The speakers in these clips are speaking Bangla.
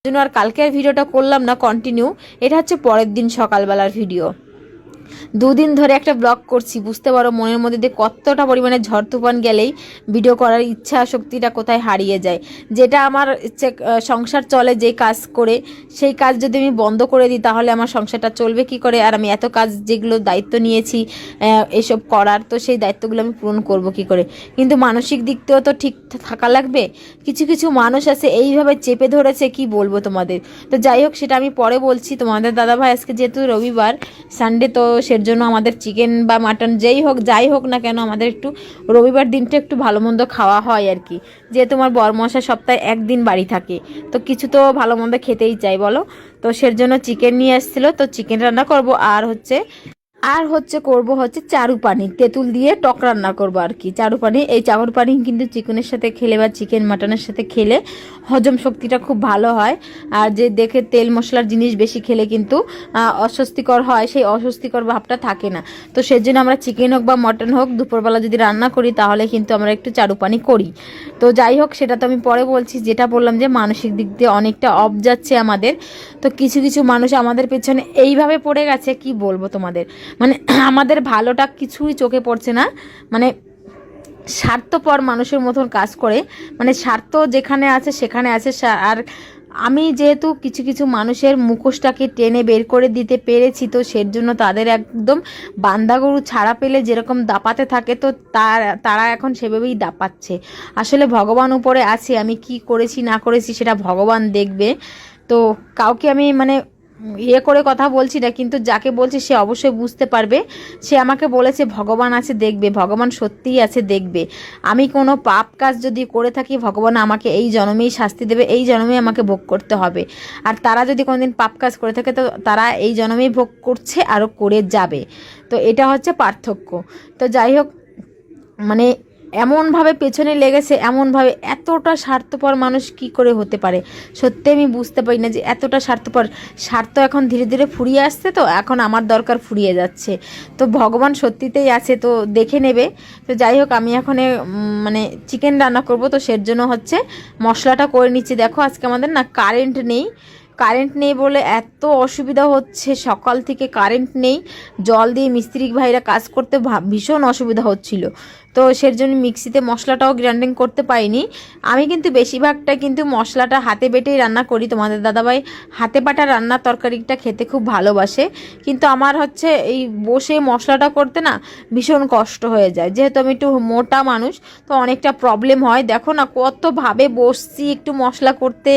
জন্য আর কালকে আর ভিডিওটা করলাম না কন্টিনিউ। এটা হচ্ছে পরের দিন সকালবেলার ভিডিও। দুদিন ধরে একটা ব্লগ করছি, বুঝতে পারো মনের মধ্যে দিয়ে কতটা পরিমাণে ঝড় তুফান গেলেই ভিডিও করার ইচ্ছা শক্তিটা কোথায় হারিয়ে যায়। যেটা আমার সংসার চলে যে কাজ করে, সেই কাজ যদি আমি বন্ধ করে দিই তাহলে আমার সংসারটা চলবে কি করে? আর আমি এত কাজ যেগুলো দায়িত্ব নিয়েছি এসব করার, তো সেই দায়িত্বগুলো আমি পূরণ করব কি করে? কিন্তু মানসিক দিক থেকেও তো ঠিক থাকা লাগবে। কিছু কিছু মানুষ আছে এইভাবে চেপে ধরেছে, কি বলবো তোমাদের। তো যাই হোক, সেটা আমি পরে বলছি। তোমাদের দাদাভাই আজকে যেহেতু রবিবার সানডে, তো সের জন্য আমাদের চিকেন বা মাটন যাই হোক না কেন, আমাদের একটু রবিবার দিনটা একটু ভালো মন্দ খাওয়া হয় আর কি। যেহেতু আমার বরমশা সপ্তাহে একদিন বাড়ি থাকে, তো কিছু তো ভালো মন্দ খেতেই চাই বলো। তো সের জন্য চিকেন নিয়ে আসছিলো, তো চিকেন রান্না করব। আর হচ্ছে করব হচ্ছে চারু পানি, তেঁতুল দিয়ে টক রান্না করবো আর কি। চারু পানি, এই চারু পানি কিন্তু চিকেনের সাথে খেলে বা চিকেন মাটনের সাথে খেলে হজম শক্তিটা খুব ভালো হয়। আর যে দেখে তেল মশলার জিনিস বেশি খেলে কিন্তু অস্বস্তিকর হয়, সেই অস্বস্তিকর ভাবটা থাকে না। তো সেজন্য আমরা চিকেন হোক বা মটন হোক দুপুরবেলা যদি রান্না করি তাহলে কিন্তু আমরা একটু চারু পানি করি। তো যাই হোক, সেটা তো আমি পরে বলছি। যেটা বললাম যে মানসিক দিক দিয়ে অনেকটা অফ যাচ্ছে আমাদের। তো কিছু কিছু মানুষ আমাদের পেছনে এইভাবে পড়ে গেছে, কি বলবো তোমাদের। মানে আমাদের ভালোটা কিছুই চোখে পড়ছে না। মানে স্বার্থপর মানুষের মতন কাজ করে, মানে স্বার্থ যেখানে আছে সেখানে আছে। আর আমি যেহেতু কিছু কিছু মানুষের মুখোশটাকে টেনে বের করে দিতে পেরেছি, তো সের জন্য তাদের একদম বান্দা গরু ছাড়া পেলে যেরকম দাপাতে থাকে, তো তারা এখন সেভাবেই দাপাচ্ছে। আসলে ভগবান উপরে আছে, আমি কি করেছি না করেছি সেটা ভগবান দেখবে। তো কাউকে আমি মানে ইয়ে করে কথা বলছি না, কিন্তু যাকে বলছি সে অবশ্যই বুঝতে পারবে। সে আমাকে বলেছে ভগবান আছে দেখবে, ভগবান সত্যিই আছে দেখবে। আমি কোনো পাপ কাজ যদি করে থাকি, ভগবান আমাকে এই জন্মেই শাস্তি দেবে, এই জন্মেই আমাকে ভোগ করতে হবে। আর তারা যদি কোনোদিন পাপ কাজ করে থাকে, তো তারা এই জন্মেই ভোগ করছে, আরও করে যাবে। তো এটা হচ্ছে পার্থক্য। তো যাই হোক, মানে এমনভাবে পেছনে লেগেছে, এমনভাবে এতটা স্বার্থপর মানুষ কি করে হতে পারে? সত্যি আমি বুঝতে পারি না যে এতটা স্বার্থপর। স্বার্থ এখন ধীরে ধীরে ফুরিয়ে আসছে, তো এখন আমার দরকার ফুরিয়ে যাচ্ছে। তো ভগবান সত্যিতেই আছে, তো দেখে নেবে। তো যাই হোক, আমি এখন মানে চিকেন রান্না করব, তো সের জন্য হচ্ছে মশলাটা করে নিচ্ছি। দেখো আজকে আমাদের না কারেন্ট নেই বলে এত অসুবিধা হচ্ছে। সকাল থেকে কারেন্ট নেই, জল দিয়ে মিস্ত্রি ভাইরা কাজ করতে ভীষণ অসুবিধা হচ্ছিল। তো সের জন্য মিক্সিতে মশলাটাও গ্রাইন্ডিং করতে পারিনি। আমি কিন্তু বেশিরভাগটা কিন্তু মশলাটা হাতে বেটেই রান্না করি। তোমাদের দাদাভাই হাতে বাটা রান্নার তরকারিটা খেতে খুব ভালোবাসে, কিন্তু আমার হচ্ছে এই বসে মশলাটা করতে না ভীষণ কষ্ট হয়ে যায়। যেহেতু আমি একটু মোটা মানুষ, তো অনেকটা প্রবলেম হয়। দেখো না কতভাবে বসছি একটু মশলা করতে,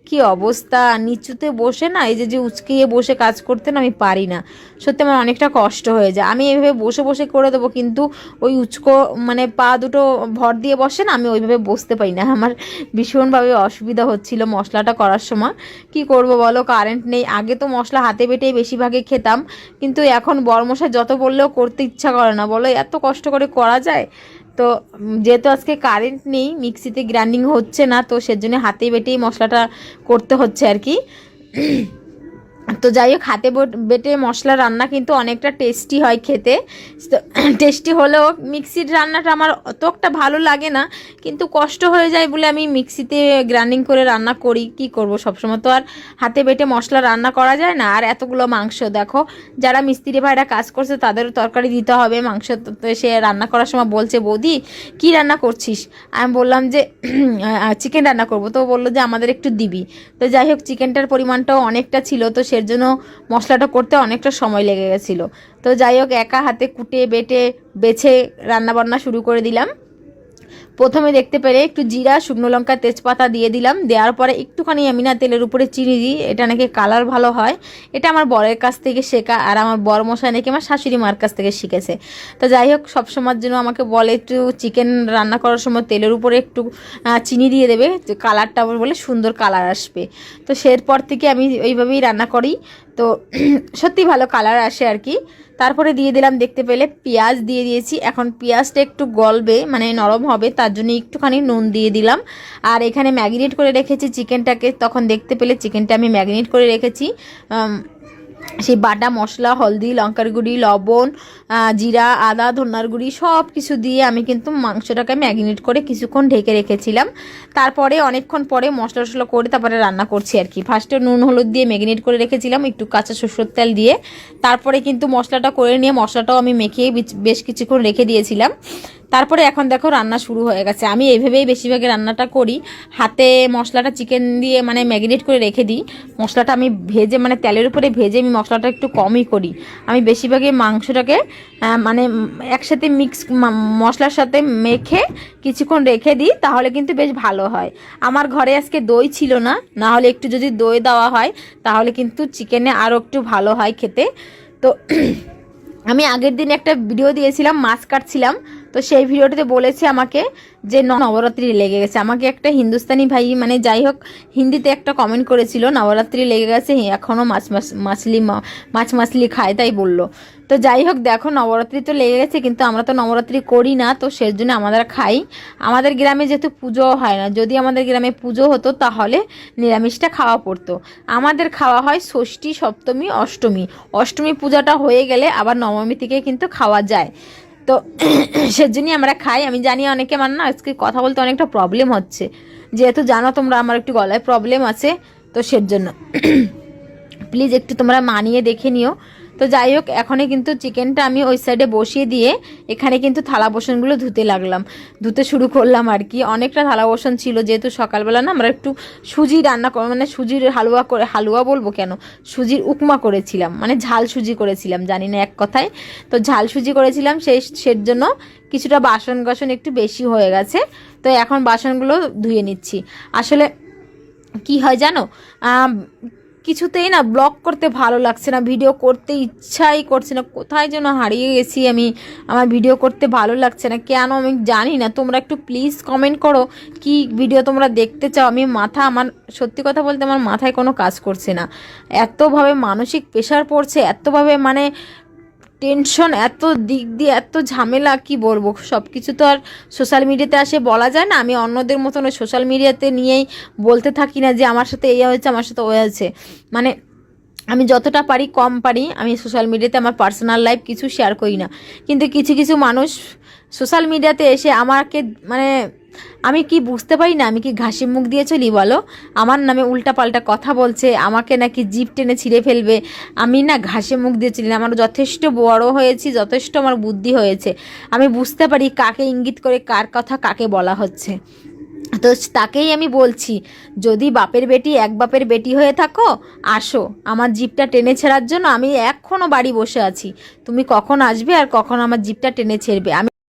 কি অবস্থা। নিচুতে বসে না, এই যে উচকিয়ে বসে কাজ করতে না আমি পারি না। সত্যি আমার অনেকটা কষ্ট হয়ে যায়। আমি এইভাবে বসে বসে করে দেবো, কিন্তু ওই উচকো মানে পা দুটো ভর দিয়ে বসে না, আমি ওইভাবে বসতে পারি না। আমার ভীষণভাবে অসুবিধা হচ্ছিল মশলাটা করার সময়। কি করব বলো, কারেন্ট নেই। আগে তো মশলা হাতে বেটেই বেশিরভাগে খেতাম, কিন্তু এখন বড়মশাই যত বললেও করতে ইচ্ছা করে না। বলো এত কষ্ট করে করা যায়? তো যেহেতু আজকে কারেন্ট নেই, মিক্সিতে গ্রাইন্ডিং হচ্ছে না, তো সেজন্য হাতে বেটেই মশলাটা করতে হচ্ছে আর কি। তো যাই হোক, হাতে বেটে মশলা রান্না কিন্তু অনেকটা টেস্টি হয় খেতে। টেস্টি হলেও মিক্সির রান্নাটা আমার অত একটা ভালো লাগে না, কিন্তু কষ্ট হয়ে যায় বলে আমি মিক্সিতে গ্রাইন্ডিং করে রান্না করি। কি করব, সবসময় তো আর হাতে বেটে মশলা রান্না করা যায় না। আর এতগুলো মাংস দেখো, যারা মিস্ত্রি ভাইরা কাজ করছে তাদেরও তরকারি দিতে হবে, মাংস। তো সে রান্না করার সময় বলছে, বৌদি কি রান্না করছিস? আমি বললাম যে চিকেন রান্না করব। তো বললো যে আমাদের একটু দিবি। তো যাই হোক, চিকেনটার পরিমাণটাও অনেকটা ছিল, তো সের জন্য মশলাটা করতে অনেকটা সময় লেগে গেছিলো। তো যাই হোক, একা হাতে কুটে বেটে বেছে রান্নাবান্না শুরু করে দিলাম। প্রথমে দেখতে পেলে একটু জিরা, শুকনো লঙ্কা, তেজপাতা দিয়ে দিলাম। দেওয়ার পরে একটুখানি আমি না তেলের উপরে চিনি দিই, এটা নাকি কালার ভালো হয়। এটা আমার বরের কাছ থেকে শেখা, আর আমার বর মশাই নাকি আমার শাশুড়ি মার কাছ থেকে শিখেছে। তো যাই হোক, সবসময়ের জন্য আমাকে বলে একটু চিকেন রান্না করার সময় তেলের উপরে একটু চিনি দিয়ে দেবে, কালারটা বলে সুন্দর কালার আসবে। তো সেরপর থেকে আমি ওইভাবেই রান্না করি। তো সত্যি ভালো কালার আসে আর কি। তারপরে দিয়ে দিলাম, দেখতে পেলে পেঁয়াজ দিয়ে দিয়েছি। এখন পেঁয়াজটা একটু গলবে, মানে নরম হবে, তার জন্য একটুখানি নুন দিয়ে দিলাম। আর এখানে ম্যারিনেট করে রেখেছি চিকেনটাকে। তখন দেখতে পেলে চিকেনটা আমি ম্যারিনেট করে রেখেছি সেই বাটা মশলা, হলদি, লঙ্কার গুঁড়ি, লবণ, জিরা, আদা, ধনার গুঁড়ি সব কিছু দিয়ে আমি কিন্তু মাংসটাকে ম্যারিনেট করে কিছুক্ষণ ঢেকে রেখেছিলাম। তারপরে অনেকক্ষণ পরে মশলা টশলা করে তারপরে রান্না করছি আর কি। ফার্স্টে নুন হলুদ দিয়ে ম্যারিনেট করে রেখেছিলাম একটু কাঁচা সরষের তেল দিয়ে। তারপরে কিন্তু মশলাটা করে নিয়ে মশলাটাও আমি মেখে বেশ কিছুক্ষণ রেখে দিয়েছিলাম। তারপরে এখন দেখো রান্না শুরু হয়ে গেছে। আমি এইভাবেই বেশিরভাগই রান্নাটা করি, হাতে মশলাটা চিকেন দিয়ে মানে ম্যারিনেট করে রেখে দিই। মশলাটা আমি ভেজে মানে তেলের উপরে ভেজে আমি মশলাটা একটু কমই করি। আমি বেশিরভাগই মাংসটাকে মানে একসাথে মিক্স মশলার সাথে মেখে কিছুক্ষণ রেখে দিই, তাহলে কিন্তু বেশ ভালো হয়। আমার ঘরে আজকে দই ছিল না, না হলে একটু যদি দই দেওয়া হয় তাহলে কিন্তু চিকেনে আরও একটু ভালো হয় খেতে। তো আমি আগের দিন একটা ভিডিও দিয়েছিলাম, মাছ কাটছিলাম, তো সেই ভিডিওটাতে বলেছে আমাকে যে নবরাত্রি লেগে গেছে। আমাকে একটা হিন্দুস্তানি ভাই মানে যাই হোক হিন্দিতে একটা কমেন্ট করেছিল নবরাত্রি লেগে গেছে, এখনও মাছ মাছলি খায় তাই বললো। তো যাই হোক দেখো নবরাত্রি তো লেগে গেছে, কিন্তু আমরা তো নবরাত্রি করি না, তো সেই জন্য আমাদের খাই। আমাদের গ্রামে যেহেতু পুজো হয় না, যদি আমাদের গ্রামে পুজো হতো তাহলে নিরামিষটা খাওয়া পড়তো। আমাদের খাওয়া হয় ষষ্ঠী, সপ্তমী, অষ্টমী। অষ্টমী পূজাটা হয়ে গেলে আবার নবমী থেকে কিন্তু খাওয়া যায়। তো সেজন্যই আমরা খাই। আমি জানি অনেকে আমার না আজকে কথা বলতে অনেকটা প্রবলেম হচ্ছে, যেহেতু জানো তোমরা আমার একটু গলায় প্রবলেম আছে, তো সেজন্য প্লিজ একটু তোমরা মানিয়ে দেখে নিও। তো যাই হোক এখনই কিন্তু চিকেনটা আমি ওই সাইডে বসিয়ে দিয়ে এখানে কিন্তু থালা বাসনগুলো ধুতে শুরু করলাম আর কি। অনেকটা থালা বাসন ছিল, যেহেতু সকালবেলা না আমরা একটু সুজি রান্না মানে সুজির হালুয়া বলবো কেন, সুজির উপমা করেছিলাম, মানে ঝাল সুজি করেছিলাম, জানি না এক কথায়। তো ঝাল সুজি করেছিলাম, সেই জন্য কিছুটা বাসন একটু বেশি হয়ে গেছে। তো এখন বাসনগুলো ধুয়ে নিচ্ছি। আসলে কি হয় জানো, কিছুতেই না ব্লগ করতে ভালো লাগছে না, ভিডিও করতে ইচ্ছাই করছে না, কোথায় যেন হারিয়ে গেছি আমি। আমার ভিডিও করতে ভালো লাগছে না কেন আমি জানি না। তোমরা একটু প্লিজ কমেন্ট করো কি ভিডিও তোমরা দেখতে চাও। আমার সত্যি কথা বলতে আমার মাথায় কোনো কাজ করছে না, এতভাবে মানসিক প্রেশার পড়ছে, এতভাবে মানে টেনশন, এত দিক দিয়ে এত ঝামেলা, কি বলবো। সব কিছু তো আর সোশ্যাল মিডিয়াতে আসে বলা যায় না। আমি অন্যদের মতন ওই সোশ্যাল মিডিয়াতে নিয়েই বলতে থাকি না যে আমার সাথে এই হয়েছে, আমার সাথে ওই হয়েছে। মানে আমি যতটা পারি কম পারি আমি সোশ্যাল মিডিয়াতে আমার পার্সোনাল লাইফ কিছু শেয়ার করি না। কিন্তু কিছু মানুষ সোশ্যাল মিডিয়াতে এসে আমাকে মানে আমি কি বুঝতে পারি না, আমি কি ঘাসি মুখ দিয়ে চলি বলো। আমার নামে উল্টাপাল্টা কথা বলছে, আমাকে নাকি জিভ টেনে ছিঁড়ে ফেলবে। আমি না ঘাসে মুখ দিয়ে চলি না, আমার যথেষ্ট বড় হয়েছি, যথেষ্ট আমার বুদ্ধি হয়েছে। আমি বুঝতে পারি কাকে ইঙ্গিত করে কার কথা কাকে বলা হচ্ছে। তো তাকেই আমি বলছি, যদি বাপের বেটি এক বাপের বেটি হয়ে থাকো আসো, আমার জিভটা টেনে ছেঁড়ার জন্য আমি এখনও বাড়ি বসে আছি। তুমি কখন আসবে আর কখন আমার জিভটা টেনে ছেড়বে। আমি